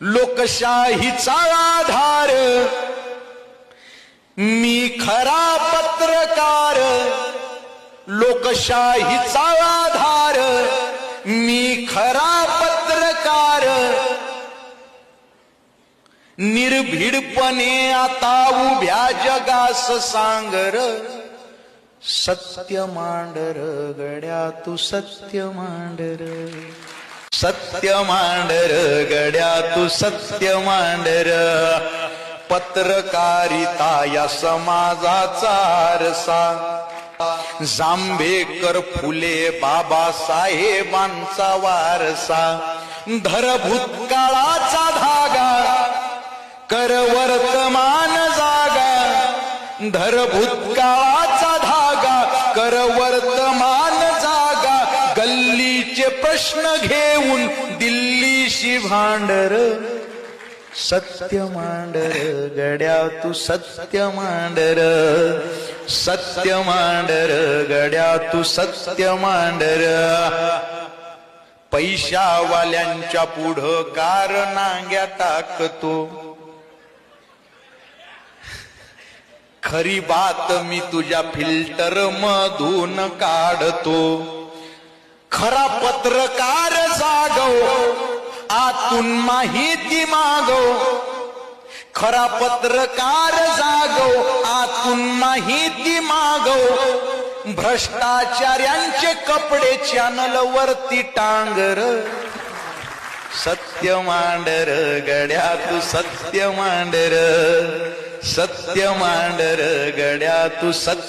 लोकशाहीचा आधार मी खरा पत्रकार, लोकशाहीचा आधार मी खरा पत्रकार, निर्भीडपणे आता उभ्या जगास सांगर, सत्य मांडर गड्या तू सत्य मांडर, सत्य मांडर गड्या तू सत्य मांडर, पत्रकारिता या समाजाचा आरसा, जांभेकर फुले बाबासाहेबांचा वारसा, धर भूतकाळाचा धागा कर वर्तमान जागा, धर भूतकाळाचा धागा कर वर्तमान जागा, गल्लीचे प्रश्न घेऊन दिल्लीशी भांडर, सत्य मांडर गड्या तू सत्य मांडर, सत्य मांडर गड्या तू सत्य मांडर, पैशावाल्यांच्या पुढं कार नांग्या टाकतो, खरी बात मी तुझ्या फिल्टर मधून काढतो, खरा पत्रकार जागव आतून माहिती मागव, खरा पत्रकार जागव आतून माहिती मागव, भ्रष्टाचार्यांचे कपडे चॅनल वरती टांगर, सत्य मांडर गड्या तू सत्य मांडर, सत्य मांडर गड्या तू सत्य